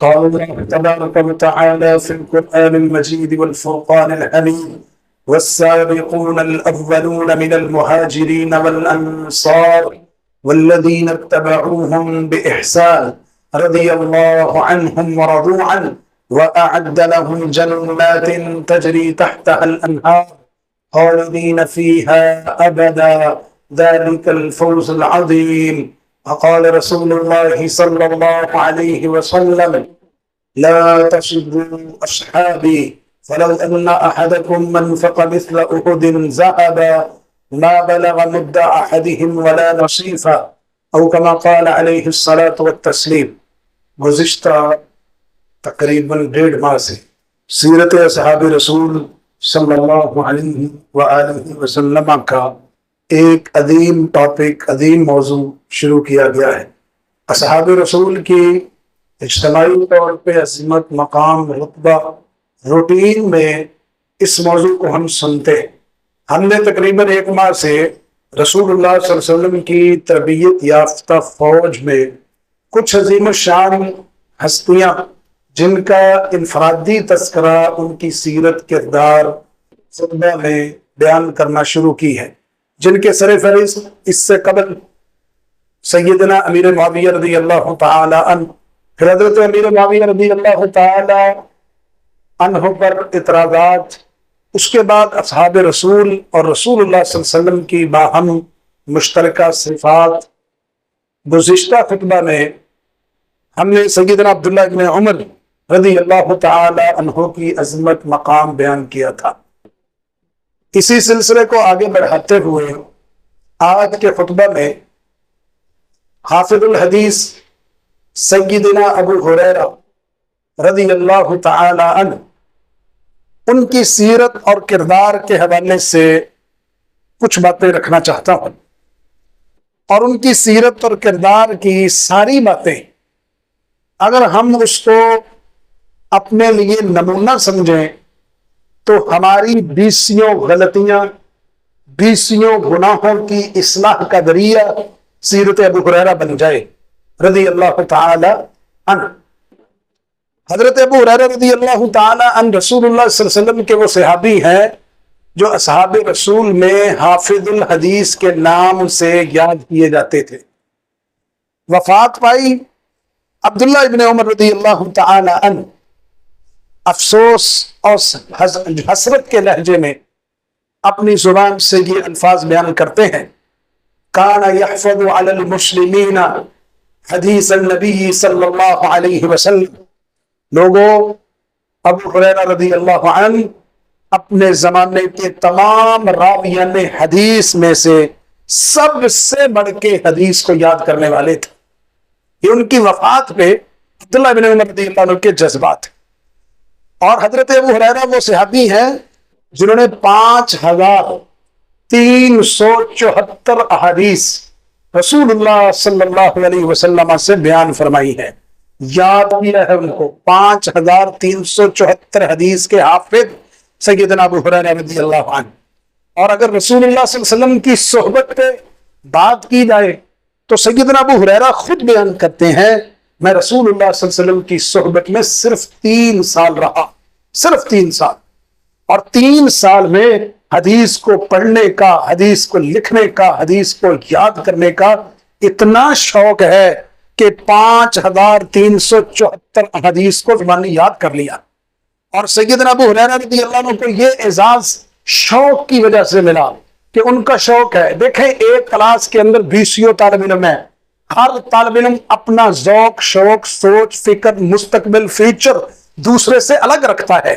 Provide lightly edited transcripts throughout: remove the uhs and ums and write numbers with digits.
قال الله تبارك وتعالى في القرآن المجيد والفرقان الحميد والسابقون الأولون من المهاجرين والأنصار والذين اتبعوهم بإحسان رضي الله عنهم ورضوا عنه وأعد لهم جنات تجري تحتها الأنهار خالدين فيها أبدا ذلك الفوز العظيم. وقال رسول الله صلى الله عليه وسلم لا تسبوا أصحابي فلو أن أحدكم منفق مثل أحد ذهبا ما بلغ مد أحدهم ولا نصيفا أو كما قال عليه الصلاة والتسليم. گزشتہ تقریباً 1.5 ماہ سے سیرت اصحاب رسول صلی اللہ علیہ وآلہ وسلم کا ایک عظیم ٹاپک، عظیم موضوع شروع کیا گیا ہے۔ اصحاب رسول کی اجتماعی طور پہ عظمت، مقام، رتبہ، روٹین میں اس موضوع کو ہم سنتے ہیں۔ ہم نے تقریباً 1 ماہ سے رسول اللہ صلی اللہ علیہ وسلم کی تربیت یافتہ فوج میں کچھ عظیم الشان ہستیاں جن کا انفرادی تذکرہ، ان کی سیرت، کردار خطبہ میں بیان کرنا شروع کی ہے، جن کے سر فہرست اس سے قبل سیدنا امیر معاویہ رضی اللہ تعالی عنہ، پھر حضرت امیر معاویہ رضی اللہ تعالی عنہ پر اعتراضات، اس کے بعد اصحاب رسول اور رسول اللہ صلی اللہ علیہ وسلم کی باہم مشترکہ صفات۔ گزشتہ خطبہ میں ہم نے سیدنا عبداللہ ابن عمر رضی اللہ تعالی عنہ کی عظمت، مقام بیان کیا تھا۔ اسی سلسلے کو آگے بڑھاتے ہوئے آج کے خطبہ میں حافظ الحدیث سیدنا ابو ہریرہ رضی اللہ تعالی عنہ، ان کی سیرت اور کردار کے حوالے سے کچھ باتیں رکھنا چاہتا ہوں، اور ان کی سیرت اور کردار کی ساری باتیں اگر ہم اس کو اپنے لیے نمونہ سمجھیں تو ہماری 20 غلطیاں، 20 گناہوں کی اصلاح کا ذریعہ سیرت ابو ہریرہ بن جائے رضی اللہ تعالی عنہ۔ حضرت ابو ہریرہ رضی اللہ تعالی عنہ رسول اللہ صلی اللہ علیہ وسلم کے وہ صحابی ہیں جو اصحاب رسول میں حافظ الحدیث کے نام سے یاد کیے جاتے تھے۔ وفات پائی عبداللہ ابن عمر رضی اللہ تعالی عنہ افسوس اور حسرت کے لہجے میں اپنی زبان سے یہ الفاظ بیان کرتے ہیں، کان یحفظ علی المسلمین حدیث النبی صلی اللہ علیہ وسلم۔ لوگوں، ابو ہریرہ رضی اللہ عنہ اپنے زمانے کے تمام راویان حدیث میں سے سب سے بڑھ کے حدیث کو یاد کرنے والے تھے۔ یہ ان کی وفات پہ عبداللہ بن عمر رضی اللہ عنہ کے جذبات۔ اور حضرت ابو ہریرہ وہ صحابی ہیں جنہوں نے 5374 احادیث رسول اللہ صلی اللہ علیہ وسلم سے بیان فرمائی ہے، یاد کیا ہے ان کو۔ 5374 حدیث کے حافظ سیدنا ابو ہریرہ رضی اللہ عنہ۔ اور اگر رسول اللہ صلی اللہ علیہ وسلم کی صحبت پہ بات کی جائے تو سیدنا ابو ہریرہ خود بیان کرتے ہیں، میں رسول اللہ صلی اللہ علیہ وسلم کی صحبت میں صرف 3 سال رہا، صرف 3 سال، اور 3 سال میں حدیث کو پڑھنے کا، حدیث کو لکھنے کا، حدیث کو یاد کرنے کا اتنا شوق ہے کہ 5374 حدیث کو زبانی یاد کر لیا۔ اور سیدنا ابو ہریرہ رضی اللہ عنہ کو یہ اعزاز شوق کی وجہ سے ملا کہ ان کا شوق ہے۔ دیکھیں، ایک کلاس کے اندر 20 طالب علم ہیں، ہر طالب علم اپنا ذوق، شوق، سوچ، فکر، مستقبل، فیوچر دوسرے سے الگ رکھتا ہے۔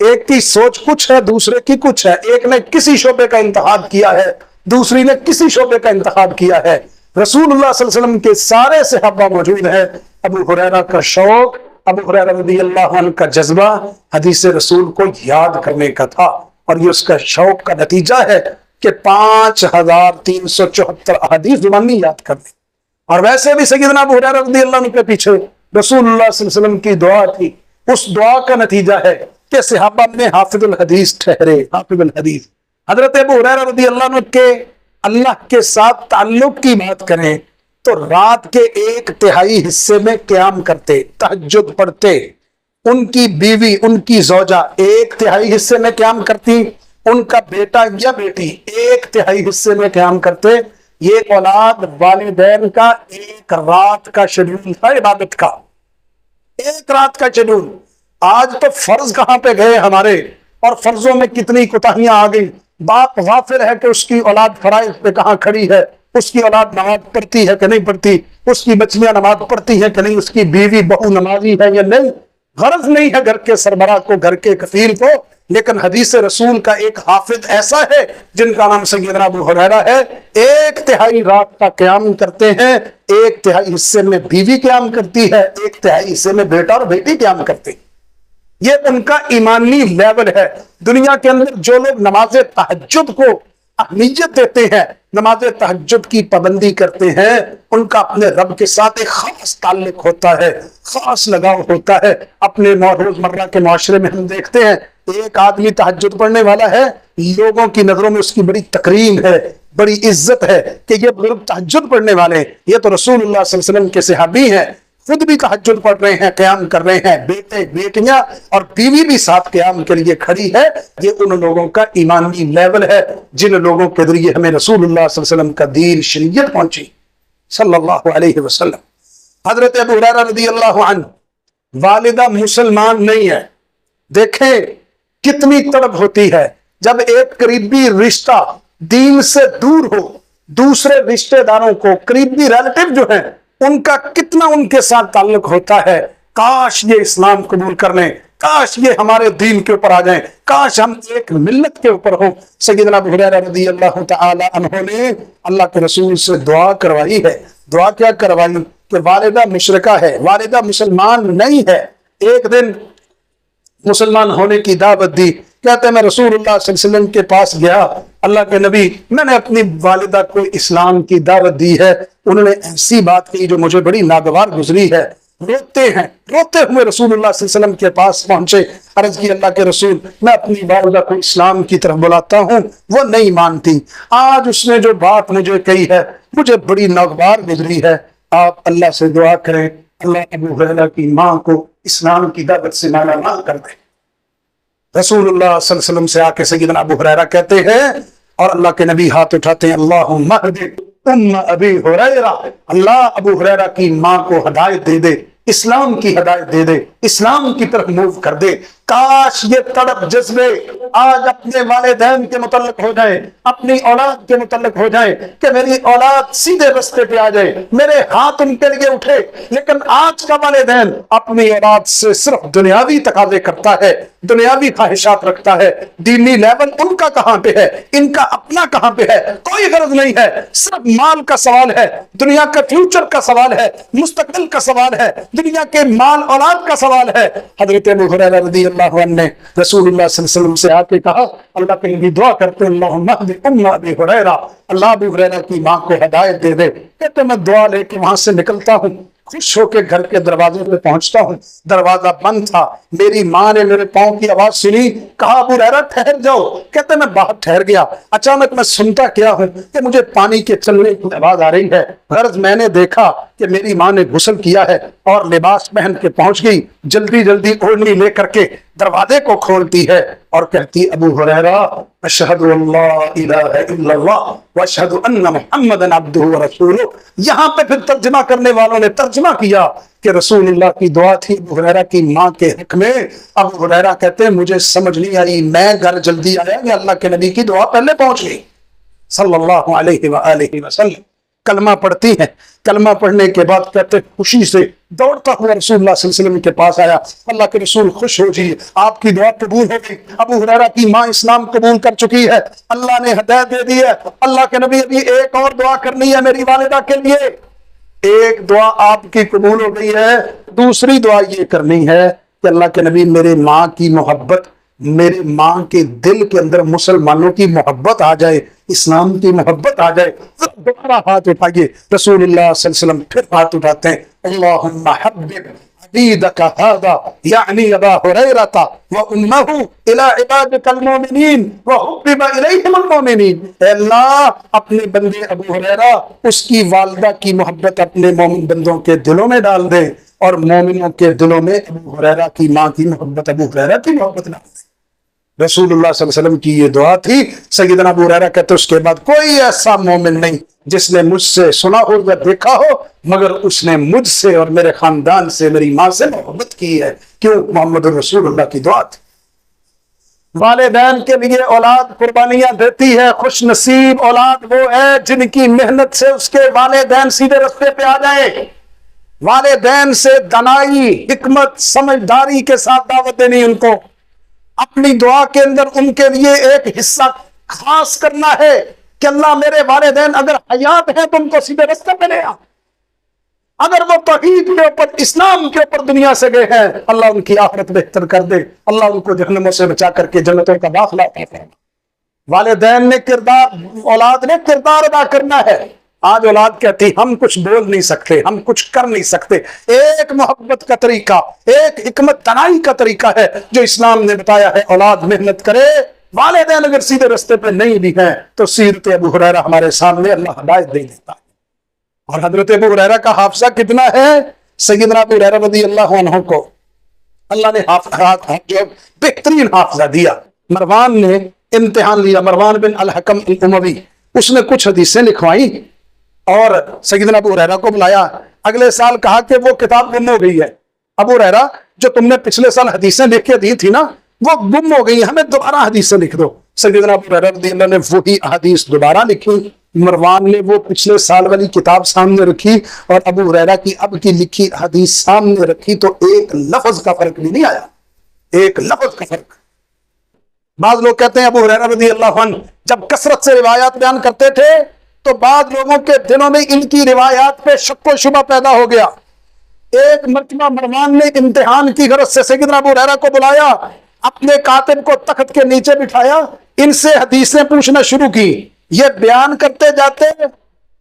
ایک کی سوچ کچھ ہے، دوسرے کی کچھ ہے۔ ایک نے کسی شعبے کا انتخاب کیا ہے، دوسری نے کسی شعبے کا انتخاب کیا ہے۔ رسول اللہ صلی اللہ علیہ وسلم کے سارے صحابہ موجود ہیں۔ ابو ہریرہ کا شوق، ابو ہریرہ رضی اللہ عنہ کا جذبہ حدیث رسول کو یاد کرنے کا تھا، اور یہ اس کا شوق کا نتیجہ ہے کہ 5374 احادیث زبانی یاد کر دی۔ اور ویسے بھی سیدنا ابو ہریرہ رضی اللہ عنہ کے پیچھے رسول اللہ صلی اللہ علیہ وسلم کی دعا تھی، اس دعا کا نتیجہ ہے کہ صحابہ میں حافظ الحدیث ٹھہرے، حافظ الحدیث۔ حضرت ابو ہریرہ رضی اللہ عنہ کے اللہ کے ساتھ تعلق کی بات کریں تو رات کے 1/3 حصے میں قیام کرتے، تہجد پڑھتے، ان کی بیوی، ان کی زوجہ 1/3 حصے میں قیام کرتی، ان کا بیٹا یا بیٹی 1/3 حصے میں قیام کرتے۔ یہ اولاد والدین کا ایک رات کا شیڈول تھا عبادت کا، ایک رات کا شیڈول۔ آج تو فرض کہاں پہ گئے ہمارے، اور فرضوں میں کتنی کوتاہیاں آ گئی۔ باپ غافل ہے کہ اس کی اولاد فرائض پہ کہاں کھڑی ہے، اس کی اولاد نماز پڑھتی ہے کہ نہیں پڑھتی، اس کی بچیاں نماز پڑھتی ہیں کہ نہیں، اس کی بیوی بہو نمازی ہے یا نہیں۔ غرض نہیں ہے گھر کے سربراہ کو، گھر کے کفیل کو، لیکن حدیث رسول کا ایک حافظ ایسا ہے جن کا نام سیدنا ابو ہریرہ ہے، 1/3 رات کا قیام کرتے ہیں، 1/3 حصے میں بیوی قیام کرتی ہے، 1/3 حصے میں بیٹا اور بیٹی قیام کرتے ہیں۔ یہ ان کا ایمانی لیول ہے۔ دنیا کے اندر جو لوگ نماز تہجد کو اہمیت دیتے ہیں، نماز تہجد کی پابندی کرتے ہیں، ان کا اپنے رب کے ساتھ ایک خاص تعلق ہوتا ہے، خاص لگاؤ ہوتا ہے۔ اپنے روزمرہ کے معاشرے میں ہم دیکھتے ہیں، ایک آدمی تہجد پڑھنے والا ہے، لوگوں کی نظروں میں اس کی بڑی تکریم ہے، بڑی عزت ہے کہ یہ بزرگ تہجد پڑھنے والے ہیں، یہ تو رسول اللہ صلی اللہ علیہ وسلم کے صحابی ہیں، خود بھی تہجد پڑھ رہے ہیں، قیام کر رہے ہیں، بیٹے بیٹیاں اور بیوی بھی ساتھ قیام کے لیے کھڑی ہے۔ یہ ان لوگوں کا ایمانی لیول ہے جن لوگوں کے ذریعے ہمیں رسول اللہ صلی اللہ علیہ وسلم کا دین، شریعت پہنچی صلی اللہ علیہ وسلم۔ حضرت ابو ہریرہ رضی اللہ عنہ، والدہ مسلمان نہیں ہے، دیکھیں کتنی تڑپ ہوتی ہے جب ایک قریبی رشتہ دین سے دور ہو، دوسرے رشتہ داروں کو، قریبی ریلیٹو جو ہیں ان کا کتنا ان کے ساتھ تعلق ہوتا ہے۔ کاش یہ اسلام قبول کر لیں، کاش یہ ہمارے دین کے اوپر آ جائیں، کاش ہم ایک ملت کے اوپر ہوں۔ سیدنا ابو ہریرہ رضی اللہ تعالی عنہ نے اللہ کے رسول سے دعا کروائی ہے۔ دعا کیا کروائی کہ والدہ مشرکہ ہے، والدہ مسلمان نہیں ہے۔ ایک دن مسلمان ہونے کی دعوت دی، کہتے ہیں میں رسول اللہ صلی اللہ علیہ وسلم کے پاس گیا، اللہ کے نبی میں نے اپنی والدہ کو اسلام کی دعوت دی ہے، انہوں نے ایسی بات کی جو مجھے بڑی ناگوار گزری ہے۔ روتے ہیں، روتے ہوئے رسول اللہ صلی اللہ علیہ وسلم کے پاس پہنچے، عرض کی اللہ کے رسول میں اپنی والدہ کو اسلام کی طرف بلاتا ہوں، وہ نہیں مانتی، آج اس نے جو بات مجھے کہی ہے مجھے بڑی ناگوار گزری ہے، آپ اللہ سے دعا کریں اللہ ابو ہریرہ کی ماں کو اسلام کی دعوت سے مالا کر دے۔ رسول اللہ صلی اللہ علیہ وسلم سے آ کے سیدنا ابو ہریرہ کہتے ہیں، اور اللہ کے نبی ہاتھ اٹھاتے ہیں، اللہم اہد ام ابی ہریرہ، اللہ ابو ہریرہ کی ماں کو ہدایت دے دے، اسلام کی ہدایت دے دے، اسلام کی طرف موو کر دے۔ کاش یہ تڑپ جذبے آج اپنے والدین کے متعلق ہو جائے، اپنی اولاد کے متعلق ہو جائے کہ میری اولاد سیدھے رستے پہ آ جائے، میرے ہاتھ ان کے لیے اٹھے۔ لیکن آج کا والدین اپنی اولاد سے صرف دنیاوی تقاضے کرتا ہے، دنیاوی خواہشات رکھتا ہے، دینی لیول ان کا کہاں پہ ہے، ان کا اپنا کہاں پہ ہے، کوئی غرض نہیں ہے، صرف مال کا سوال ہے، دنیا کا فیوچر کا سوال ہے، مستقبل کا سوال ہے، دنیا کے مال اولاد کا سوال ہے۔ حضرت ابو ہریرہ رضی اللہ عنہ نے رسول اللہ صلی اللہ علیہ وسلم سے آ کے کہا، اللہ کے نبی دعا کرتے ہیں، اللہم اہد ام ابی ہریرہ، اللہ ابو ہریرہ کی ماں کو ہدایت دے دے۔ کہتے میں دعا لے کے وہاں سے نکلتا ہوں، خوش ہو کے گھر کے دروازے پہ پہنچتا ہوں، دروازہ بند تھا، میری ماں نے میرے پاؤں کی آواز سنی، کہا ابو ہریرہ ٹھہر جاؤ۔ کہتے میں باہر ٹھہر گیا، اچانک میں سنتا کیا ہوں کہ مجھے پانی کے چلنے کی آواز آ رہی ہے۔ غرض میں نے دیکھا کہ میری ماں نے غسل کیا ہے اور لباس پہن کے پہنچ گئی، جلدی جلدی اوڑھنی لے کر کے دروازے کو کھولتی ہے اور کہتی، ابو ہریرہ اشہد ان لا الہ الا اللہ واشہد ان محمدا عبدہ ورسولہ۔ یہاں پہ پھر ترجمہ کرنے والوں نے ترجمہ کیا کہ رسول اللہ کی دعا تھی ابو ہریرہ کی ماں کے حق میں۔ ابو ہریرہ کہتے ہیں مجھے سمجھ نہیں آئی، میں گھر جلدی آیا کہ اللہ کے نبی کی دعا پہلے پہنچ گئی صلی اللہ علیہ وآلہ وسلم۔ کلمہ پڑھتی ہیں، کلمہ پڑھنے کے بعد کہتے خوشی سے دوڑتا ہوا رسول اللہ صلی اللہ علیہ وسلم کے پاس آیا، اللہ کے رسول خوش ہو جی، آپ کی دعا قبول ہو گئی، ابو ہریرہ کی ماں اسلام قبول کر چکی ہے، اللہ نے ہدایت دے دی ہے۔ اللہ کے نبی ابھی ایک اور دعا کرنی ہے میری والدہ کے لیے۔ ایک دعا آپ کی قبول ہو گئی ہے، دوسری دعا یہ کرنی ہے کہ اللہ کے نبی میرے ماں کی محبت، میرے ماں کے دل کے اندر مسلمانوں کی محبت آ جائے، اسلام کی محبت آ جائے۔ دوبارہ ہاتھ اٹھائیے، رسول اللہ صلی اللہ علیہ وسلم پھر ہاتھ اٹھاتے ہیں، اللہم حبب عبیدک ھذا یعنی ابا ہریرہ وامہ الی عبادک المؤمنین وحبب الیہم المؤمنین، اے اللہ اپنے بندے ابو ہریرہ اس کی والدہ کی محبت اپنے مومن بندوں کے دلوں میں ڈال دے، اور مومنوں کے دلوں میں ابو ہریرہ کی ماں کی محبت، ابو ہریرہ کی محبت ڈال دے۔ رسول اللہ صلی اللہ علیہ وسلم کی یہ دعا تھی۔ سیدنا ابو ہریرہ کہتے اس کے بعد کوئی ایسا مومن نہیں جس نے مجھ سے سنا ہو یا دیکھا ہو مگر اس نے مجھ سے اور میرے خاندان سے، میری ماں سے محبت کی ہے۔ کیوں؟ محمد رسول اللہ کی دعا تھی۔ والدین کے لیے اولاد قربانیاں دیتی ہے، خوش نصیب اولاد وہ ہے جن کی محنت سے اس کے والدین سیدھے رستے پہ آ جائے۔ والدین سے دانائی، حکمت، سمجھداری کے ساتھ دعوت دینی، ان کو اپنی دعا کے اندر ان کے لیے ایک حصہ خاص کرنا ہے کہ اللہ میرے والدین اگر حیات ہیں تو ان کو سیدھے راستے پہ لے آ، اگر وہ توحید کے اوپر، اسلام کے اوپر دنیا سے گئے ہیں اللہ ان کی آخرت بہتر کر دے، اللہ ان کو جہنموں سے بچا کر کے جنتوں کا داخلہ عطا فرمائے۔ والدین نے کردار، اولاد نے کردار ادا کرنا ہے۔ آج اولاد کہتی ہم کچھ بول نہیں سکتے، ہم کچھ کر نہیں سکتے۔ ایک محبت کا طریقہ، ایک حکمت تنائی کا طریقہ ہے جو اسلام نے بتایا ہے، اولاد محنت کرے۔ والدین اگر سیدھے رستے پہ نہیں بھی ہیں تو سیرت ابو ہریرہ ہمارے سامنے اللہ ہدایت دے دیتا ہے۔ اور حضرت ابو ہریرہ کا حافظہ کتنا ہے؟ سیدنا ابو ہریرہ رضی اللہ عنہ کو اللہ نے جو بہترین حافظہ دیا۔ مروان نے امتحان لیا، مروان بن الحکم الاموی، اس نے کچھ حدیثیں لکھوائی اور سیدنا ابو ہریرہ کو بلایا۔ اگلے سال کہا کہ وہ کتاب گم ہو گئی ہے، ابو ہریرہ جو تم نے پچھلے سال حدیثیں لکھ کے دی تھی نا وہ گم ہو گئی، ہمیں دوبارہ حدیثیں لکھ دو۔ سیدنا ابو ہریرہ رضی اللہ نے وہی حدیث دوبارہ لکھی۔ مروان نے وہ پچھلے سال والی کتاب سامنے رکھی اور ابو ہریرہ کی اب کی لکھی حدیث سامنے رکھی تو ایک لفظ کا فرق بھی نہیں آیا، ایک لفظ کا فرق۔ بعض لوگ کہتے ہیں ابو ہریرہ رضی اللہ عنہ جب کثرت سے روایات بیان کرتے تھے تو بعض لوگوں کے دلوں میں ان کی روایات پہ شک و شبہ پیدا ہو گیا۔ ایک مرتبہ مروان نے امتحان کی غرض سے سیدنا ابو ہریرہ کو بلایا، اپنے کاتب کو تخت کے نیچے بٹھایا، ان سے حدیثیں پوچھنا شروع کی۔ یہ بیان کرتے جاتے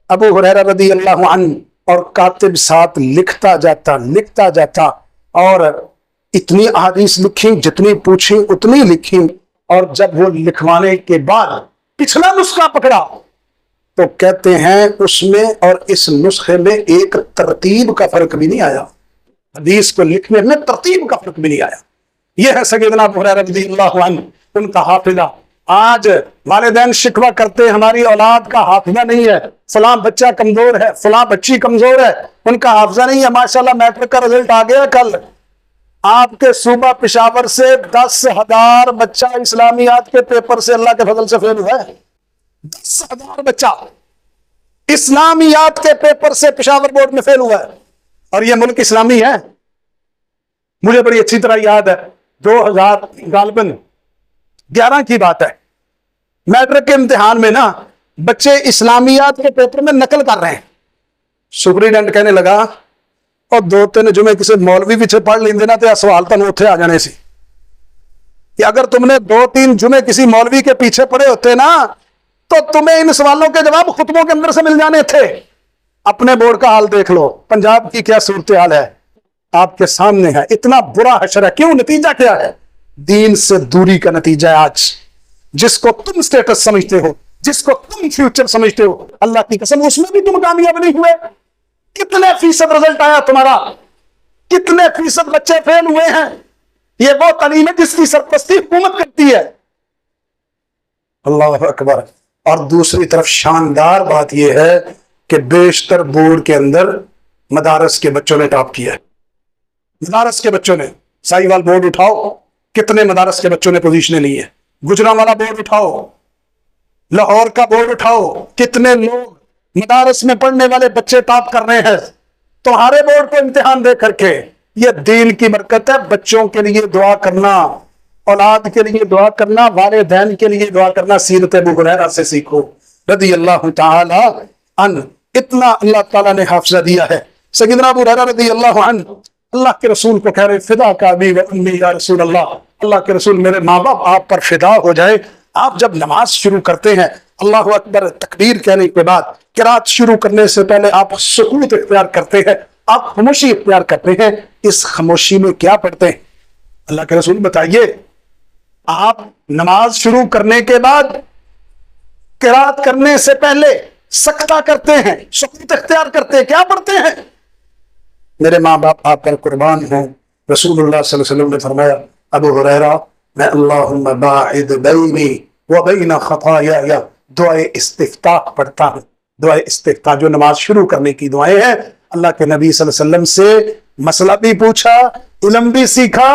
ابو ہریرہ رضی اللہ عنہ اور کاتب ساتھ لکھتا جاتا اور اتنی احادیث لکھی جتنی پوچھی اتنی لکھی، اور جب وہ لکھوانے کے بعد پچھلا نسخہ پکڑا تو کہتے ہیں اس میں اور اس نسخے میں ایک ترتیب کا فرق بھی نہیں آیا، حدیث کو لکھنے میں ترتیب کا فرق بھی نہیں آیا۔ یہ ہے سیدنا ابو ہریرہ رضی اللہ عنہ، ان کا حافظہ۔ آج والدین شکوہ کرتے ہیں ہماری اولاد کا حافظہ نہیں ہے، فلاں بچہ کمزور ہے، فلاں بچی کمزور ہے، ان کا حافظہ نہیں ہے۔ ماشاءاللہ میٹرک کا رزلٹ آ گیا کل، آپ کے صوبہ پشاور سے 10,000 بچہ اسلامیات کے پیپر سے اللہ کے فضل سے فیل ہوا ہے۔ 10,000 بچہ اسلامیات کے پیپر سے پشاور بورڈ میں فیل ہوا ہے، اور یہ ملک اسلامی ہے۔ مجھے بڑی اچھی طرح یاد ہے 2011 کی بات ہے، میٹرک کے امتحان میں نا بچے اسلامیات کے پیپر میں نقل کر رہے ہیں۔ سپرینٹینڈنٹ کہنے لگا اور 2-3 جمعے کسی مولوی پیچھے پڑھ لیندے نا تو سوال تن اتنے آ جانے سی، کہ اگر تم نے 2-3 جمعے کسی مولوی کے پیچھے پڑے ہوتے نا تو تمہیں ان سوالوں کے جواب خطبوں کے اندر سے مل جانے تھے۔ اپنے بورڈ کا حال دیکھ لو، پنجاب کی کیا صورتحال ہے آپ کے سامنے ہے، اتنا برا حشر ہے۔ کیوں؟ نتیجہ کیا ہے؟ دین سے دوری کا نتیجہ ہے۔ آج جس کو تم سٹیٹس سمجھتے ہو، جس کو تم فیوچر سمجھتے ہو، اللہ کی قسم اس میں بھی تم کامیاب نہیں ہوئے۔ کتنے فیصد رزلٹ آیا تمہارا؟ کتنے فیصد بچے فیل ہوئے ہیں؟ یہ وہ تعلیم ہے جس کی سرپرستی حکومت کرتی ہے۔ اللہ اکبر۔ اور دوسری طرف شاندار بات یہ ہے کہ بیشتر بورڈ کے اندر مدارس کے بچوں نے ٹاپ کیا ہے۔ مدارس کے بچوں نے، سائیوال بورڈ اٹھاؤ کتنے مدارس کے بچوں نے پوزیشنیں لی ہیں، گجرانوالہ بورڈ اٹھاؤ، لاہور کا بورڈ اٹھاؤ، کتنے لوگ مدارس میں پڑھنے والے بچے ٹاپ کر رہے ہیں تمہارے بورڈ کو امتحان دے کر کے۔ یہ دین کی برکت ہے۔ بچوں کے لیے دعا کرنا، اولاد کے لیے دعا کرنا، والدین کے لیے دعا کرنا۔ سیرت ابو ہریرہ سے سیکھو رضی اللہ تعالی عنہ۔ اتنا اللہ تعالیٰ نے حافظہ دیا ہے۔ سیدنا ابو ہریرہ رضی اللہ عنہ اللہ کے رسول کو کہہ رہے فدا کا ابی و امی یا رسول اللہ، اللہ کے رسول میرے ماں باپ آپ پر فدا ہو جائے۔ آپ جب نماز شروع کرتے ہیں اللہ اکبر تکبیر کہنے کے بعد قرات شروع کرنے سے پہلے آپ سکوت اختیار کرتے ہیں آپ خاموشی اختیار کرتے ہیں، اس خاموشی میں کیا پڑھتے ہیں؟ اللہ کے رسول بتائیے، آپ نماز شروع کرنے کے بعد قرات کرنے سے پہلے سکتہ کرتے ہیں، سکوت اختیار کرتے ہیں، کیا پڑھتے ہیں؟ میرے ماں باپ آپ پر قربان ہوں، رسول اللہ صلی اللہ علیہ وسلم نے فرمایا، ابو ہریرہ، میں اللہم باعد بینی وبین خطایای دعائے استفتاح پڑھتا ہوں۔ دعائے استفتاح جو نماز شروع کرنے کی دعائیں ہیں، اللہ کے نبی صلی اللہ علیہ وسلم سے مسئلہ بھی پوچھا، علم بھی سیکھا،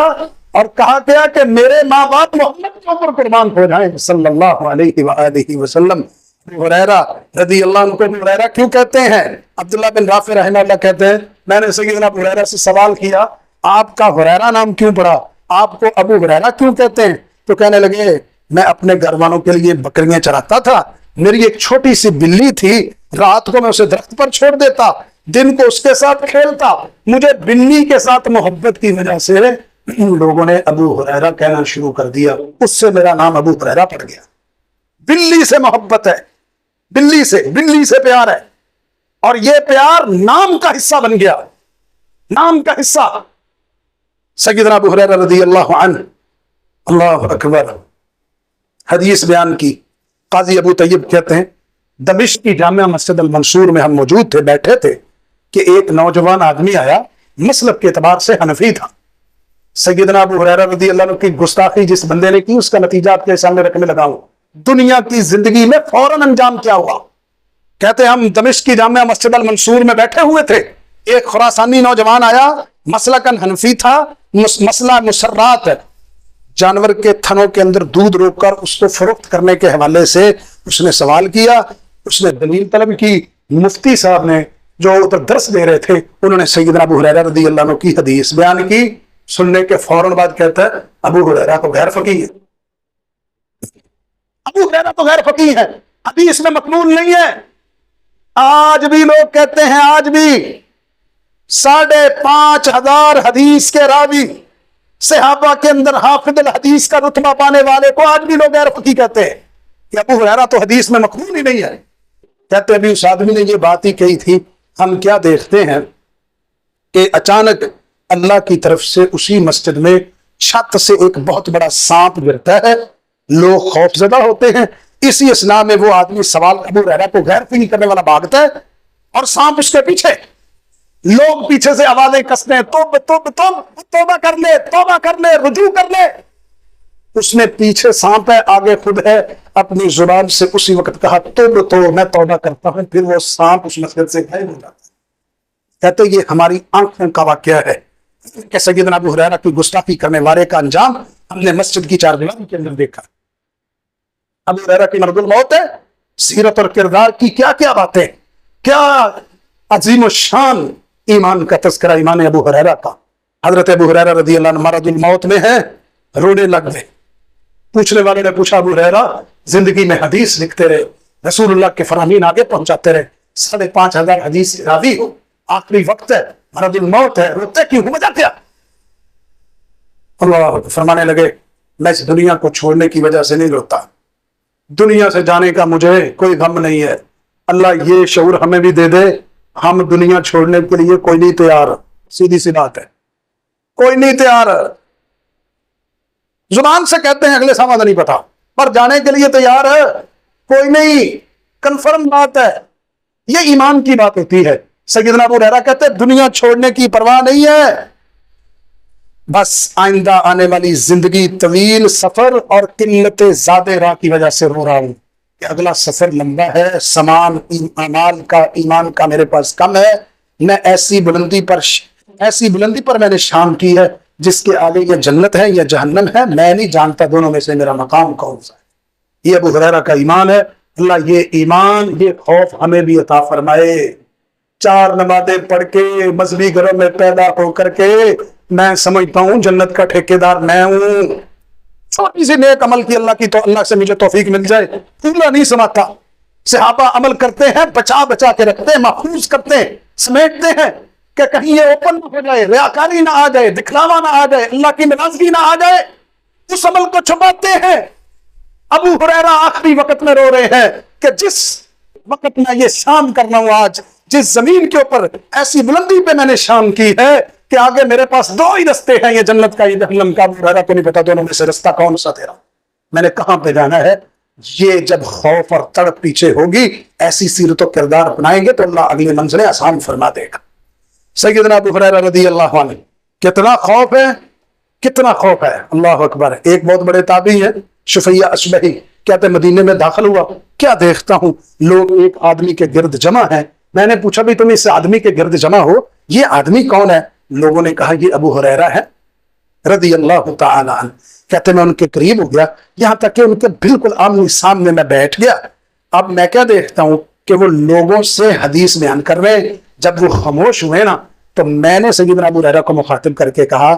اور کہا گیا کہ میرے ماں باپ محمد کے اوپر قربان ہو جائیں صلی اللہ علیہ وآلہ وسلم۔ ابو ہریرہ رضی اللہ عنہ کو ابو ہریرہ کیوں کہتے ہیں؟ عبداللہ بن رافع رحمہ اللہ کہتے ہیں، میں نے سیدنا ابو ہریرہ سے سوال کیا، آپ کا ہریرہ نام کیوں پڑا، آپ کو ابو ہریرہ کیوں کہتے ہیں؟ تو کہنے لگے، میں اپنے گھر والوں کے لیے بکریاں چراتا تھا، میری ایک چھوٹی سی بلی تھی، رات کو میں اسے درخت پر چھوڑ دیتا، دن کو اس کے ساتھ کھیلتا، مجھے بلی کے ساتھ محبت کی وجہ سے لوگوں نے ابو ہریرہ کہنا شروع کر دیا، اس سے میرا نام ابو ہریرہ پڑ گیا۔ بلی سے محبت ہے، بلی سے پیار ہے، اور یہ پیار نام کا حصہ بن گیا، نام کا حصہ۔ سیدنا ابو ہریرہ رضی اللہ عنہ، اللہ اکبر، حدیث بیان کی۔ قاضی ابو طیب کہتے ہیں، دمشق کی جامع مسجد المنصور میں ہم موجود تھے، بیٹھے تھے کہ ایک نوجوان آدمی آیا، مسلک کے اعتبار سے حنفی تھا۔ سیدنا ابو ہریرہ رضی اللہ عنہ کی گستاخی جس بندے نے کی، اس کا نتیجہ آپ کے سامنے رکھنے لگا ہوں۔ دنیا کی زندگی میں فوراً انجام کیا ہوا؟ کہتے ہیں ہم دمشق کی جامع مسجد المنصور میں بیٹھے ہوئے تھے، ایک خراسانی نوجوان آیا، مسلکن حنفی تھا، مسئلہ مسرات ہے، جانور کے تھنوں کے اندر دودھ روک کر اس کو فروخت کرنے کے حوالے سے اس نے سوال کیا، اس نے دلیل طلب کی۔ مفتی صاحب نے جو ادھر درس دے رہے تھے، انہوں نے سیدنا ابو ہریرہ رضی اللہ عنہ کی حدیث بیان کی، سننے کے فوراً بعد کہتا ہے، ابو ہریرہ تو غیر فقیہ ہے، ابو ہریرہ تو غیر فقیہ ہے، حدیث میں مقبول نہیں ہے۔ آج بھی لوگ کہتے ہیں، آج بھی 5,500 حدیث کے راوی، صحابہ کے اندر حافظ الحدیث کا رتبہ پانے والے کو آج بھی لوگ غیر فقیہ کہتے ہیں کہ ابو ہریرہ تو حدیث میں مقبول ہی نہیں ہے۔ کہتے ابھی اس آدمی نے یہ بات ہی کہی تھی، ہم کیا دیکھتے ہیں کہ اچانک اللہ کی طرف سے اسی مسجد میں چھت سے ایک بہت بڑا سانپ گرتا ہے، لوگ خوف زدہ ہوتے ہیں۔ اسی اثناء میں وہ آدمی سوال ابو ہریرہ کو غیر فقیہ کرنے والا بھاگتا ہے، اور سانپ اس کے پیچھے، لوگ پیچھے سے آوازیں کستے ہیں، توبہ کر لے، توبہ کر لے، رجوع کر لے۔ اس نے پیچھے سانپ ہے، آگے خود ہے، اپنی زبان سے اسی وقت کہا، میں توبہ کرتا ہوں، پھر وہ سانپ اس مسجد سے غائب ہو جاتا ہے۔ کہتے یہ ہماری آنکھوں کا واقعہ ہے کہ سیدنا ابو ہریرہ کی گستاخی کرنے والے کا انجام ہم نے مسجد کی چاردیواری کے اندر دیکھا۔ ابو ہریرہ کی مرض الموت ہے، سیرت اور کردار کی کیا کیا باتیں، کیا عظیم الشان ایمان کا تذکرہ ایمان ابو ہریرہ کا۔ حضرت ابو ہریرہ رضی اللہ عنہ مرض الموت میں ہے، رونے لگ گئے۔ پوچھنے والے نے پوچھا، ابو ہریرہ زندگی میں حدیث لکھتے رہے، رسول اللہ کے فرامین آگے پہنچاتے رہے، 5,500 حدیث راوی ہو، آخری وقت ہے، مرض الموت ہے، روتے کیوں، وجہ کیا؟ اللہ فرمانے لگے، میں اس دنیا کو چھوڑنے کی وجہ سے نہیں روتا، دنیا سے جانے کا مجھے کوئی غم نہیں ہے، اللہ یہ شعور ہمیں بھی دے دے، ہم دنیا چھوڑنے کے لیے کوئی نہیں تیار، سیدھی سی بات ہے، کوئی نہیں تیار، زبان سے کہتے ہیں اگلے سامنے نہیں پتا، پر جانے کے لیے تیار ہے کوئی نہیں، کنفرم بات ہے، یہ ایمان کی بات ہوتی ہے۔ سیدنا ابو ہریرہ کہتے ہیں دنیا چھوڑنے کی پرواہ نہیں ہے، بس آئندہ آنے والی زندگی طویل سفر اور قلت زیادہ راہ کی وجہ سے رو رہا ہوں کہ اگلا سفر لمبا ہے، سامان اعمال کا ایمان کا میرے پاس کم ہے، میں ایسی بلندی پر میں نے شام کی ہے جس کے آگے یہ جنت ہے یا جہنم ہے، میں نہیں جانتا دونوں میں سے میرا مقام کون سا ہے۔ یہ ابو ہریرہ کا ایمان ہے۔ اللہ یہ ایمان، یہ خوف ہمیں بھی عطا فرمائے۔ 4 نمازیں پڑھ کے مذہبی گھروں میں پیدا ہو کر کے میں سمجھتا ہوں جنت کا ٹھیکیدار میں ہوں۔ چھوٹی سی نیک عمل کی اللہ سے مجھے توفیق مل جائے، پورا نہیں سماتا۔ صحابہ عمل کرتے ہیں، بچا کے رکھتے ہیں، محفوظ کرتے ہیں، سمیٹتے ہیں کہ کہیں یہ اوپن نہ ہو جائے، ریاکاری نہ آ جائے، دکھلاوا نہ آ جائے، اللہ کی ناراضگی نہ آ جائے، اس عمل کو چھپاتے ہیں۔ ابو ہریرہ آخری وقت میں رو رہے ہیں کہ جس وقت میں یہ شام کرنا ہوں آج، جس زمین کے اوپر ایسی بلندی پہ میں نے شام کی ہے کہ آگے میرے پاس دو ہی رستے ہیں، یہ جنت کا، یہ جہنم کا، میرا کو نہیں پتا دونوں میں سے رستہ کون سا تیرا، میں نے کہاں پہ جانا ہے۔ یہ جب خوف اور تڑپ پیچھے ہوگی، ایسی سیرت و کردار اپنائیں گے تو اللہ اگلی منزلیں آسان فرما دے گا۔ سیدنا ابو ہریرہ رضی اللہ عنہ، کتنا خوف ہے، کتنا خوف ہے، اللہ اکبر۔ ایک بہت بڑے تابعی ہیں شفیع اشبہی، کہتے مدینے میں داخل ہوا، کیا دیکھتا ہوں لوگ ایک آدمی کے گرد جمع ہیں۔ میں نے پوچھا بھی تم اس آدمی کے گرد جمع ہو، یہ آدمی کون ہے؟ لوگوں نے کہا یہ ابو ہریرہ ہے رضی اللہ تعالی عنہ۔ کہتے میں ان کے قریب ہو گیا، یہاں تک کہ ان کے بالکل آمنے سامنے میں بیٹھ گیا۔ اب میں کیا دیکھتا ہوں کہ وہ لوگوں سے حدیث بیان کر رہے ہیں۔ جب وہ خاموش ہوئے نا تو میں نے سیدنا ابو ہریرہ کو مخاطب کر کے کہا،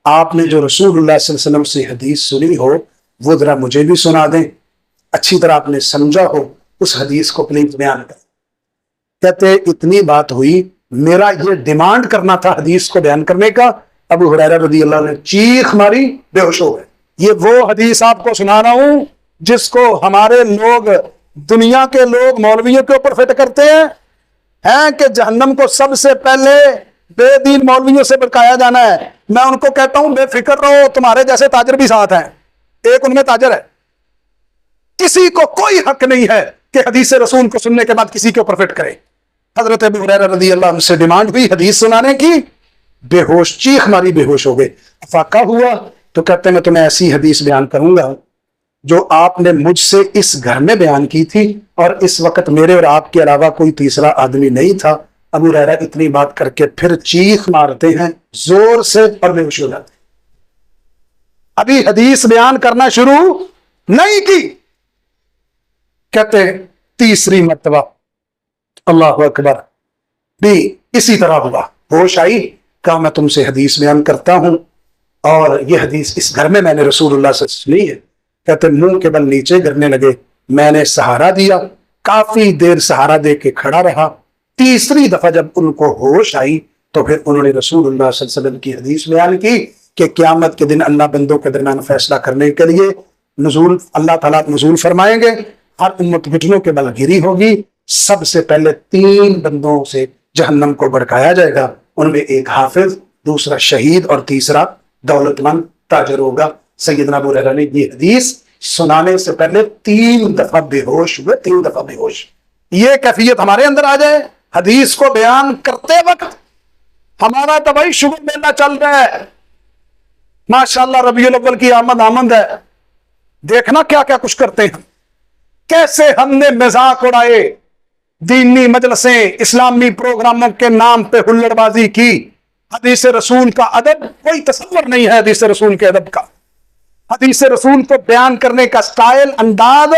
آپ نے جو رسول اللہ صلی اللہ علیہ وسلم سے حدیث سنی ہو وہ ذرا مجھے بھی سنا دیں، اچھی طرح آپ نے سمجھا ہو اس حدیث کو پلیز بیان کریں۔ کہتے اتنی بات ہوئی، میرا یہ ڈیمانڈ کرنا تھا حدیث کو بیان کرنے کا، ابو ہریرہ رضی اللہ عنہ نے چیخ ماری، بے ہوش ہو گئے۔ یہ وہ حدیث آپ کو سنا رہا ہوں جس کو ہمارے لوگ، دنیا کے لوگ مولویوں کے اوپر فٹ کرتے ہیں کہ جہنم کو سب سے پہلے بے دین مولویوں سے بچایا جانا ہے۔ میں ان کو کہتا ہوں بے فکر رہو، تمہارے جیسے تاجر بھی ساتھ ہیں، ایک ان میں تاجر ہے۔ کسی کو کوئی حق نہیں ہے کہ حدیث رسول کو سننے کے بعد کسی کے اوپر فٹ کرے۔ حضرت ابو ہریرہ رضی اللہ عنہ سے ڈیمانڈ ہوئی حدیث سنانے کی، بے ہوش، چیخ ماری، بے ہوش ہو گئے۔ افاقہ ہوا تو کہتے ہیں میں تمہیں ایسی حدیث بیان کروں گا جو آپ نے مجھ سے اس گھر میں بیان کی تھی، اور اس وقت میرے اور آپ کے علاوہ کوئی تیسرا آدمی نہیں تھا۔ ابو ہریرہ اتنی بات کر کے پھر چیخ مارتے ہیں زور سے اور بے ہوش ہو جاتے ہیں۔ ابھی حدیث بیان کرنا شروع نہیں کی، کہتے تیسری مرتبہ اللہ اکبر بھی اسی طرح ہوا، ہوش آئی، کہا میں تم سے حدیث بیان کرتا ہوں، اور یہ حدیث اس گھر میں نے رسول اللہ سے سنی ہے۔ کہتے منہ کے بل نیچے گرنے لگے، میں نے سہارا دیا، کافی دیر سہارا دے کے کھڑا رہا۔ تیسری دفعہ جب ان کو ہوش آئی تو پھر انہوں نے رسول اللہ صلی اللہ علیہ وسلم کی حدیث بیان کی کہ قیامت کے دن اللہ بندوں کے درمیان فیصلہ کرنے کے لیے نزول، اللہ تعالیٰ نزول فرمائیں گے، ہر امت گھٹنوں کے بل گری ہوگی، سب سے پہلے 3 بندوں سے جہنم کو بھڑکایا جائے گا، ان میں ایک حافظ، دوسرا شہید، اور تیسرا دولت مند تاجر ہوگا۔ سیدنا ابو ہریرہ نے یہ حدیث سنانے سے پہلے 3 دفعہ بے ہوش ہوئے، 3 دفعہ بے ہوش۔ یہ کیفیت ہمارے اندر آ جائے حدیث کو بیان کرتے وقت، ہمارا تو بھائی شکر میلہ چل رہا ہے، ماشاءاللہ ربیع الاول کی آمد ہے، دیکھنا کیا کیا کچھ کرتے ہیں، کیسے ہم نے مذاق اڑائے، دینی مجلسیں، اسلامی پروگراموں کے نام پہ ہلڑ بازی کی۔ حدیث رسول کا ادب کوئی تصور نہیں ہے، حدیث رسول کے ادب کا، حدیث رسول کو بیان کرنے کا سٹائل، انداز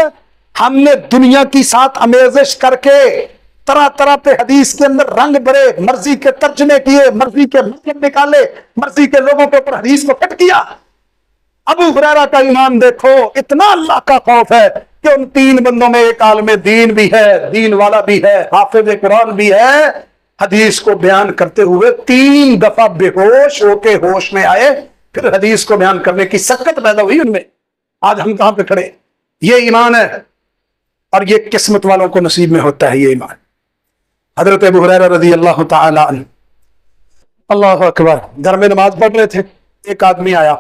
ہم نے دنیا کی ساتھ امیزش کر کے طرح طرح پہ حدیث کے اندر رنگ بھرے، مرضی کے ترجمے کیے، مرضی کے مطلب نکالے، مرضی کے لوگوں کے اوپر حدیث کو فٹ کیا۔ ابو ہریرہ کا ایمان دیکھو، اتنا اللہ کا خوف ہے کہ ان 3 بندوں میں ایک عالم دین بھی ہے، دین والا بھی ہے، حافظ قرآن بھی ہے، حدیث کو بیان کرتے ہوئے 3 دفعہ بے ہوش ہو کے ہوش میں آئے، پھر حدیث کو بیان کرنے کی سکت پیدا ہوئی ان میں۔ آج ہم کہاں پہ کھڑے؟ یہ ایمان ہے، اور یہ قسمت والوں کو نصیب میں ہوتا ہے یہ ایمان۔ حضرت ابو ہریرہ رضی اللہ تعالی عنہ، اللہ اکبر، گھر میں نماز پڑھ رہے تھے، ایک آدمی آیا،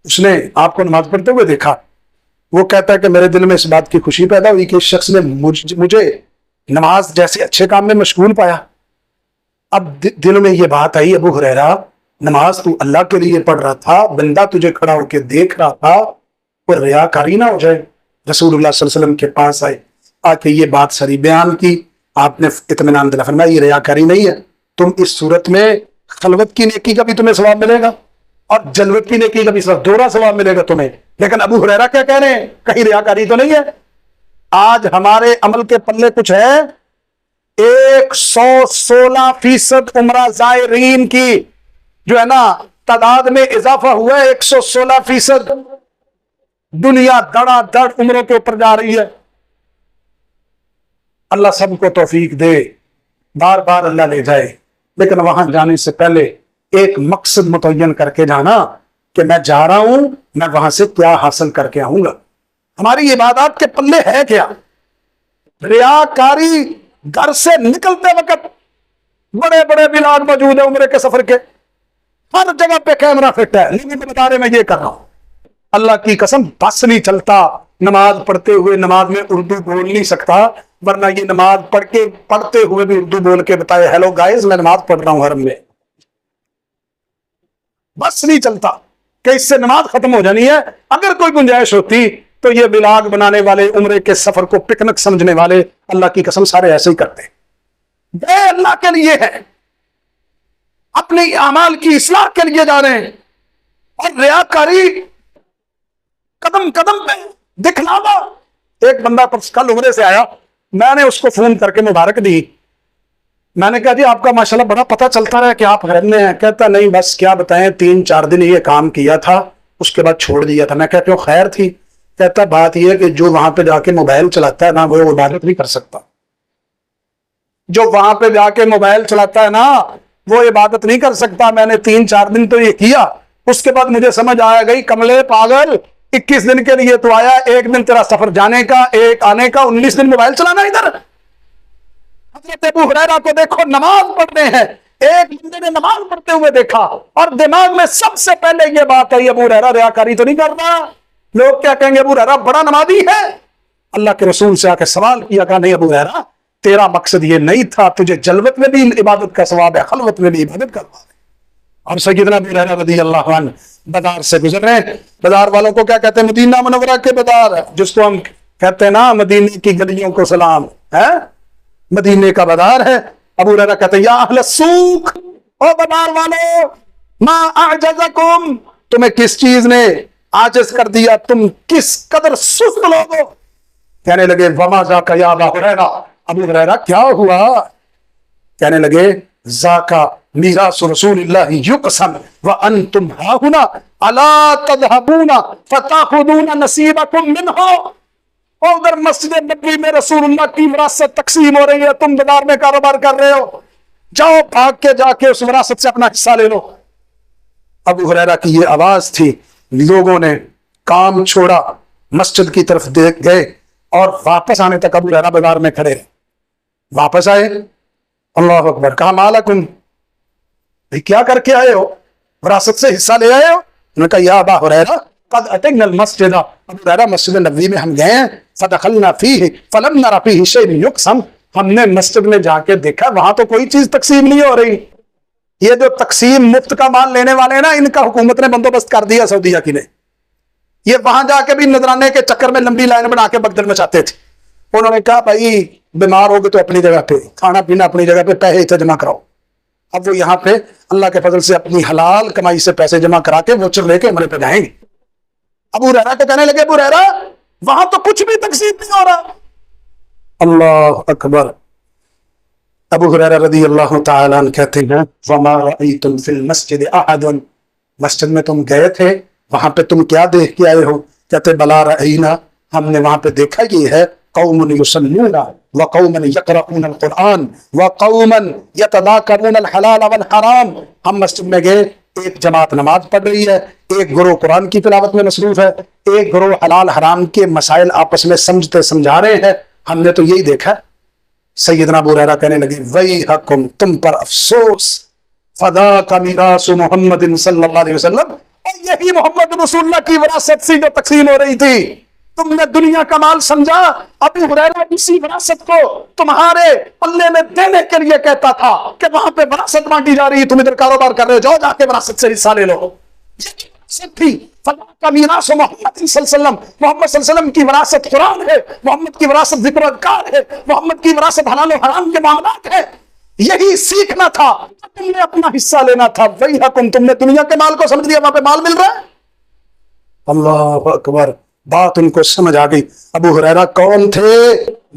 اس نے آپ کو نماز پڑھتے ہوئے دیکھا، وہ کہتا ہے کہ میرے دل میں اس بات کی خوشی پیدا ہوئی کہ اس شخص نے مجھے نماز جیسے اچھے کام میں مشغول پایا۔ اب دل میں یہ بات آئی، ابو ہریرہ نماز تو اللہ کے لیے پڑھ رہا تھا، بندہ تجھے کھڑا ہو کے دیکھ رہا تھا، اور ریاکاری نہ ہو جائے۔ رسول اللہ صلی اللہ علیہ وسلم کے پاس آئے، آ کے یہ بات ساری بیان کی، آپ نے اطمینان دلا، فرمایا یہ ریاکاری نہیں ہے، تم اس صورت میں خلوت کی نیکی کا بھی تمہیں ثواب ملے گا، اور جلوت کی نیکی کا بھی دوہرا ثواب ملے گا تمہیں۔ لیکن ابو ہریرہ کیا کہہ رہے ہیں؟ کہیں ریاکاری تو نہیں ہے؟ آج ہمارے عمل کے پلے کچھ ہے، 116% عمرہ زائرین کی جو ہے نا تعداد میں اضافہ ہوا ہے، 116%۔ دنیا دڑا دڑ عمروں کے اوپر جا رہی ہے۔ اللہ سب کو توفیق دے، بار بار اللہ لے جائے، لیکن وہاں جانے سے پہلے ایک مقصد متعین کر کے جانا کہ میں جا رہا ہوں، میں وہاں سے کیا حاصل کر کے آؤں گا۔ ہماری عبادات کے پلے ہے کیا؟ ریاکاری گھر سے نکلتے وقت بڑے بڑے بلاگ موجود ہیں عمرے کے سفر کے، ہر جگہ پہ کیمرہ فٹ ہے، لیکن بتا رہے میں یہ کر رہا ہوں۔ اللہ کی قسم بس نہیں چلتا، نماز پڑھتے ہوئے نماز میں اردو بول نہیں سکتا، ورنہ یہ نماز پڑھتے ہوئے بھی اردو بول کے بتائے ہیلو گائز میں نماز پڑھ رہا ہوں حرم میں۔ بس نہیں چلتا کہ اس سے نماز ختم ہو جانی ہے۔ اگر کوئی گنجائش ہوتی تو یہ بلاگ بنانے والے، عمرے کے سفر کو پکنک سمجھنے والے، اللہ کی قسم سارے ایسے ہی کرتے ہیں، اے اللہ کے لیے ہے، اپنی اعمال کی اصلاح کے لیے جا رہے ہیں، اور ریاکاری قدم قدم پہ دکھلاوا۔ ایک بندہ کل عمرے سے آیا، میں نے اس کو فون کر کے مبارک دی، میں نے کہا جی آپ کا ماشاءاللہ بڑا پتہ چلتا رہا کہ آپ حرم میں ہیں۔ کہتا نہیں بس کیا بتائیں، 3-4 دن یہ کام کیا تھا، اس کے بعد چھوڑ دیا تھا۔ میں کہتا ہوں خیر تھی؟ کہتا بات یہ ہے کہ جو وہاں پہ جا کے موبائل چلاتا ہے نا وہ عبادت نہیں کر سکتا، جو وہاں پہ جا کے موبائل چلاتا ہے نا وہ عبادت نہیں کر سکتا۔ میں نے 3-4 دن تو یہ کیا، اس کے بعد مجھے سمجھ آیا گئی کملے پاگل، 21 دن کے لیے تو آیا، 1 دن تیرا سفر جانے کا، 1 آنے کا، 19 دن موبائل چلانا ادھر۔ حضرت ابو ہریرہ کو دیکھو نماز پڑھتے ہیں، ایک بندے نے نماز پڑھتے ہوئے دیکھا اور دماغ میں سب سے پہلے یہ بات ہے ابو ہریرہ ریاکاری تو نہیں کرتا، لوگ کیا کہیں گے ابو ہریرہ بڑا نمازی ہے۔ اللہ کے رسول سے آ کے سوال کیا کہ نہیں ابو ہریرہ تیرا مقصد یہ نہیں تھا، تجھے جلوت میں بھی عبادت کا ثواب ہے، خلوت میں بھی عبادت کا ثواب ہے۔ اور سیدنا ابو ہریرہ رضی اللہ عنہ بازار سے گزر رہے ہیں، بازار والوں کو کیا کہتے ہیں؟ مدینہ منورہ کے بازار، جس کو ہم کہتے ہیں نا مدینے کی گلیوں کو سلام ہے، مدینے کا بازار ہے۔ ابو ہریرہ کہتے ہیں یا اہل السوق، او بازار والو، ما اعجزکم، تمہیں کس چیز نے عاجز کر دیا، تم کس قدر سست لوگ ہو؟ کہنے لگے وما ذاک یا ابا ہریرہ، ابو ہریرہ کیا ہوا؟ کہنے لگے ذاکا میراث رسول اللہ یقسم وانتم ہاہنا الا تذهبون فتاخذون نصیبکم منہ۔ اور ادھر مسجد نبوی میں رسول اللہ کی وراثت تقسیم ہو رہی ہے، تم بازار میں کاروبار کر رہے ہو، جاؤ بھاگ کے جا کے اس وراثت سے اپنا حصہ لے لو۔ ابو ہریرہ کی یہ آواز تھی، لوگوں نے کام چھوڑا، مسجد کی طرف دیکھ گئے، اور واپس آنے تک ابو ہریرہ بازار میں کھڑے رہے۔ واپس آئے، اللہ اکبر، کہا مالکم، کیا کر کے آئے ہو؟ وراثت سے حصہ لے آئے ہو؟ انہوں نے کہا یا ابا ہریرہ قد اتینا المسجد، ابو ہریرہ مسجد نبوی میں ہم گئے ہیں، فدخلنا فیہ فلم نر فیہ شیء یقسم، ہم نے مسجد میں جا کے دیکھا وہاں تو کوئی چیز تقسیم نہیں ہو رہی۔ یہ جو تقسیم مفت کا مال لینے والے ہیں نا، ان کا حکومت نے بندوبست کر دیا سعودیہ کی نے، یہ وہاں جا کے بھی نذرانے کے چکر میں لمبی لائن بنا کے بگدڑ مچاتے تھے۔ انہوں نے کہا بھائی بیمار ہوگے تو اپنی جگہ پہ، کھانا پینا اپنی جگہ پہ، پیسے اتنے جمع کراؤ۔ اب وہ یہاں پہ اللہ کے فضل سے اپنی حلال کمائی سے پیسے جمع کرا کے ووچر لے کے عمرے پہ جائیں گے۔ ابو ہریرہ کو کہنے لگے ابو ہریرہ وہاں تو کچھ بھی تقسیم نہیں ہو رہا۔ اللہ اکبر۔ ابو ہریرہ رضی اللہ تعالی عنہ کہتے ہیں وما رأیتم فی المسجد احد، مسجد میں تم گئے تھے، وہاں پہ تم کیا دیکھ کے آئے ہو؟ کہتے بلا رأینا، ہم نے وہاں پہ دیکھا یہ ہے قوم یصلون وقوم یقرؤون القرآن وقوم یتذاکرون الحلال والحرام۔ ہم مسجد میں گئے، ایک جماعت نماز پڑھ رہی ہے، ایک گروہ قرآن کی تلاوت میں مصروف ہے، ایک گروہ حلال حرام کے مسائل آپس میں سمجھتے سمجھا رہے ہیں، ہم نے تو یہی دیکھا۔ سیدنا ابو ہریرہ کہنے لگے ویحکم، تم پر افسوس، فذاک میراث محمد صلی اللہ علیہ وسلم، اور یہی محمد رسول اللہ کی وراثت سی جو تقسیم ہو رہی تھی، تم نے دنیا کا مال سمجھا۔ ابو ہریرہ اسی وراثت کو تمہارے پلے میں دینے کے لیے کہتا تھا کہ وہاں پہ وراثت بانٹی جا رہی ہے، تم ادھر کاروبار کر رہے ہو، جاؤ جا کے وراثت سے حصہ لے لو۔ وراثت تھی کا میراث محمد صلی اللہ علیہ وسلم، محمد صلی اللہ علیہ وسلم کی وراثت قرآن ہے، محمد کی وراثت ذکر و اذکار ہے، محمد کی وراثت حلال و حرام کے معاملات ہے۔ یہی سیکھنا تھا، تم نے اپنا حصہ لینا تھا۔ ویحکم، تم نے دنیا کے مال کو سمجھ لیا، وہاں پہ مال مل رہا ہے۔ اللہ اکبر، بات ان کو سمجھ آ گئی۔ ابو ہریرہ کون تھے؟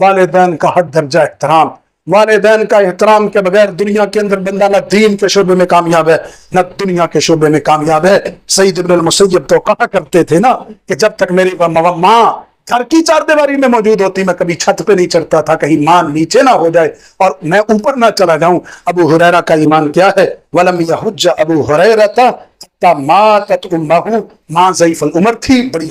والدین کا حد درجہ احترام۔ والدین کا احترام کے بغیر دنیا کے اندر بندہ نہ دین کے شعبے میں کامیاب ہے نہ دنیا کے شعبے میں کامیاب ہے۔ سعید ابن المسیب تو کہا کرتے تھے نا کہ جب تک میری ماں گھر کی چار دیواری میں موجود ہوتی میں کبھی چھت پہ نہیں چڑھتا تھا، کہیں ماں نیچے نہ ہو جائے اور میں اوپر نہ چلا جاؤں۔ ابو ہریرہ کا ایمان کیا ہے؟ وَلَمْ يَحُجَّ أَبُو هُرَيْرَةَ حَتَّى مَاتَتْ أُمُّهُ، ماں ضعیف العمر تھی، بڑی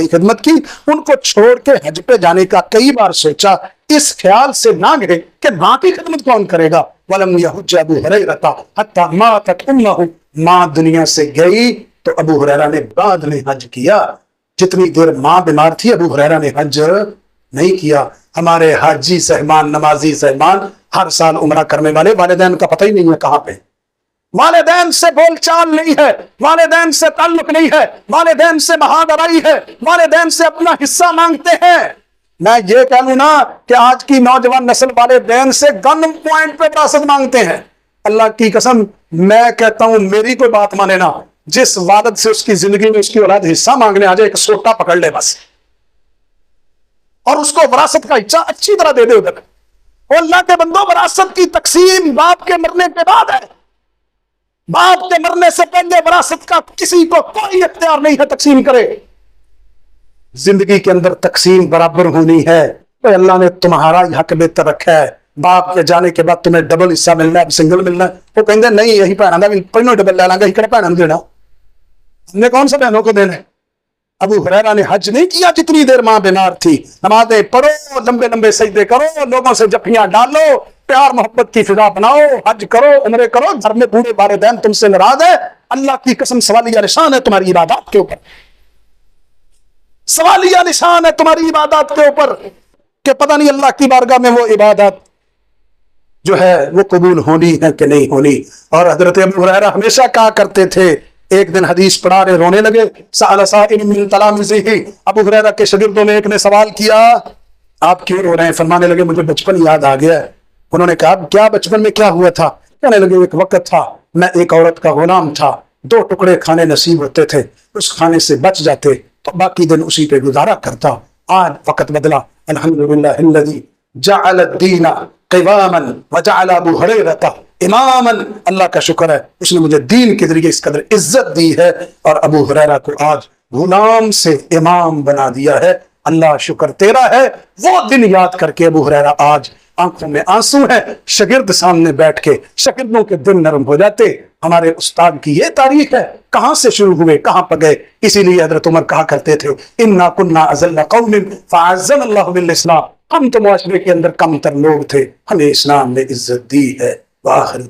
خدمت کی، ان کو چھوڑ کے حج پہ جانے کا کئی بار سوچا، اس خیال سے نہ گئے کہ ماں کی خدمت کون کرے گا. وَلَمْ يَحُجَّ أَبُو هُرَيْرَةَ حَتَّى مَاتَتْ أُمُّهُ، ماں دنیا سے گئی تو ابو ہریرہ نے بعد میں حج کیا. جتنی دیر ماں بیمار تھی ابو ہریرہ نے حج نہیں کیا. ہمارے حاجی صاحبان، نمازی صاحبان، ہر سال عمرہ کرنے والے، والدین کا پتہ ہی نہیں ہے کہاں پہ، والدین سے بول چال نہیں ہے، والدین سے تعلق نہیں ہے، والدین سے بہادرائی ہے، والدین سے اپنا حصہ مانگتے ہیں. میں یہ کہہ لوں نا کہ آج کی نوجوان نسل والدین سے گن پوائنٹ پہ وراثت مانگتے ہیں. اللہ کی قسم میں کہتا ہوں میری کوئی بات مانے نا، جس والد سے اس کی زندگی میں اس کی اولاد حصہ مانگنے آ جائے ایک سوٹا پکڑ لے بس، اور اس کو وراثت کا حصہ اچھی طرح دے دے ادھر. اور اللہ کے بندوں، وراثت کی تقسیم باپ کے مرنے کے بعد ہے. باپ کے مرنے سے پہلے وراثت کا کسی کو کوئی اختیار نہیں ہے تقسیم کرے. زندگی کے اندر تقسیم برابر ہونی ہے. تو اللہ نے تمہارا حق بہتر رکھا ہے. باپ کے جانے کے بعد تمہیں ڈبل حصہ ملنا ہے، سنگل ملنا ہے. وہ کہیں نہیں یہی بھنوں کا بھی پہلو ڈبل لے لیں گے، یہ بھنوں دینا، ہم نے کون سا بہنوں کو دینا ہے. ابو ہریرہ نے حج نہیں کیا جتنی دیر ماں بیمار تھی. نمازیں پڑھو، لمبے لمبے سجدے کرو، لوگوں سے جفیاں ڈالو، پیار محبت کی فضا بناؤ، حج کرو، عمرے کرو. گھر میں بوڑھے والدین تم سے ناراض ہے، اللہ کی قسم سوالیہ نشان ہے تمہاری عبادات کے اوپر، سوالیہ نشان ہے تمہاری عبادات کے اوپر کہ پتہ نہیں اللہ کی بارگاہ میں وہ عبادت جو ہے وہ قبول ہونی ہے کہ نہیں ہونی. اور حضرت ابو ہریرہ ہمیشہ کہا کرتے تھے، ایک دن حدیث پڑھا رہے رونے لگے. سأل سائل من تلامذہ، ابو ہریرہ کے شاگردوں میں ایک نے سوال کیا، آپ کیوں رو رہے ہیں؟ فرمانے لگے مجھے بچپن یاد آ گیا ہے. انہوں نے کہا کیا بچپن میں کیا ہوا تھا؟ کہنے لگے ایک وقت تھا میں ایک عورت کا غلام تھا، 2 ٹکڑے کھانے نصیب ہوتے تھے، اس کھانے سے بچ جاتے تو باقی دن اسی پہ گزارا کرتا. آج وقت بدلا، الحمدللہ الذی جعل الدین قواما وجعل ابو ہریرہ اماما. اللہ کا شکر ہے اس نے مجھے دین کے ذریعے اس قدر عزت دی ہے اور ابو ہریرہ کو آج غلام سے امام بنا دیا ہے. اللہ شکر تیرا ہے. وہ دن یاد کر کے ابو ہریرہ آج آنکھوں میں آنسو ہے. شاگرد سامنے بیٹھ کے شاگردوں کے دل نرم ہو جاتے. ہمارے استاد کی یہ تاریخ ہے، کہاں سے شروع ہوئے کہاں پر گئے. اسی لیے حضرت عمر کہا کرتے تھے انا کنا اذل قوم فاعزنا اللہ بالاسلام. ہم تو معاشرے کے اندر کم تر لوگ تھے، ہمیں اسلام نے عزت دی ہے. وآخر